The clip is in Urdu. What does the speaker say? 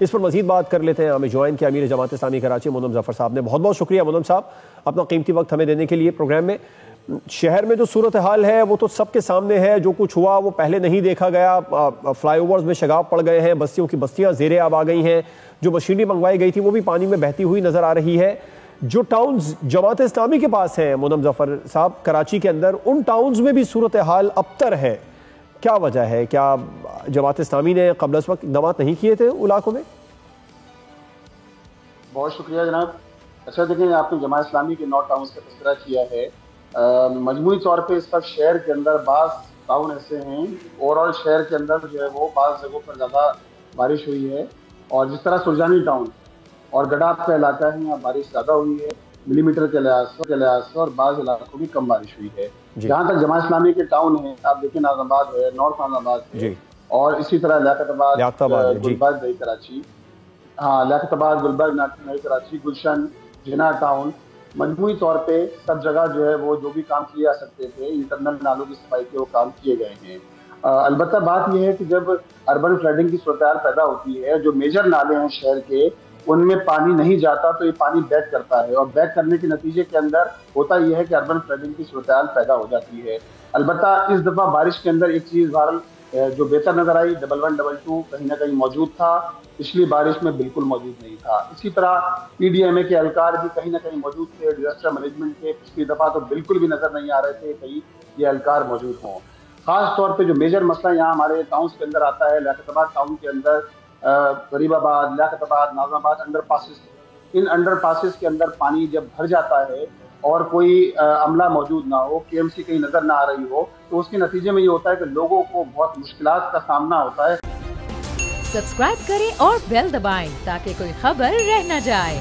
اس پر مزید بات کر لیتے ہیں. ہمیں جوائن کیا امیر جماعت اسلامی کراچی مدم ظفر صاحب نے. بہت بہت شکریہ مدم صاحب اپنا قیمتی وقت ہمیں دینے کے لیے پروگرام میں. شہر میں جو صورتحال ہے وہ تو سب کے سامنے ہے. جو کچھ ہوا وہ پہلے نہیں دیکھا گیا. فلائی اوورز میں شگاف پڑ گئے ہیں, بستیوں کی بستیاں زیر آب آ گئی ہیں. جو مشینری منگوائی گئی تھی وہ بھی پانی میں بہتی ہوئی نظر آ رہی ہے. جو ٹاؤنز جماعت اسلامی کے پاس ہیں مدم ظفر صاحب کراچی کے اندر, ان ٹاؤنز میں بھی صورتحال ابتر ہے. کیا وجہ ہے؟ کیا جماعت اسلامی نے قبل اس وقت اقدامات نہیں کیے تھے علاقوں میں؟ بہت شکریہ جناب. اچھا دیکھیں, آپ نے جماعت اسلامی کے 9 ٹاؤنز کا تذکرہ کیا ہے. مجموعی طور پہ اس وقت شہر کے اندر بعض ٹاؤن ایسے ہیں, اوور آل شہر کے اندر جو ہے وہ بعض جگہوں پر زیادہ بارش ہوئی ہے. اور جس طرح سرجانی ٹاؤن اور گڈاب کا علاقہ ہے, یہاں بارش زیادہ ہوئی ہے ملی میٹر کے لحاظ سے, اور بعض علاقوں میں کم بارش ہوئی ہے. جہاں تک جماعت اسلامی کے ٹاؤن ہیں, آپ دیکھیں ناظم آباد ہے, نارتھ ناظم آباد ہے, اور اسی طرح لیاقت آباد, گلبرگ نئی کراچی, لیاقت آباد, گلبرگ نئی کراچی, گلشن, جناح ٹاؤن, مجموعی طور پہ سب جگہ جو ہے وہ جو بھی کام کیے جا سکتے تھے انٹرنل نالوں کی صفائی کے وہ کام کیے گئے ہیں. البتہ بات یہ ہے کہ جب اربن فلڈنگ کی صورتحال پیدا ہوتی ہے, جو میجر نالے ہیں شہر کے ان میں پانی نہیں جاتا تو یہ پانی بیک کرتا ہے, اور بیک کرنے کے نتیجے کے اندر ہوتا یہ ہے کہ اربن فلڈنگ کی صورتحال پیدا ہو جاتی ہے. البتہ اس دفعہ بارش کے اندر ایک چیز بہرحال جو بہتر نظر آئی, 1122 کہیں نہ کہیں موجود تھا, پچھلی بارش میں بالکل موجود نہیں تھا. اسی طرح پی ڈی ایم اے کے اہلکار بھی کہیں نہ کہیں موجود تھے, ڈیزاسٹر مینجمنٹ کے پچھلی دفعہ تو بالکل بھی نظر نہیں آ رہے تھے کہیں یہ اہلکار موجود ہوں. خاص طور پہ جو میجر مسئلہ یہاں ہمارے ٹاؤنز کے اندر آتا ہے, لیاقت آباد ٹاؤن کے اندر غریب آباد, لیاقت آباد, ناظم آباد انڈر پاسز, ان انڈر پاسز کے اندر پانی جب بھر جاتا ہے اور کوئی عملہ موجود نہ ہو, کے ایم سی کہیں نظر نہ آ رہی ہو, تو اس کے نتیجے میں یہ ہوتا ہے کہ لوگوں کو بہت مشکلات کا سامنا ہوتا ہے. سبسکرائب کریں اور بیل دبائیں تاکہ کوئی خبر رہ نہ جائے.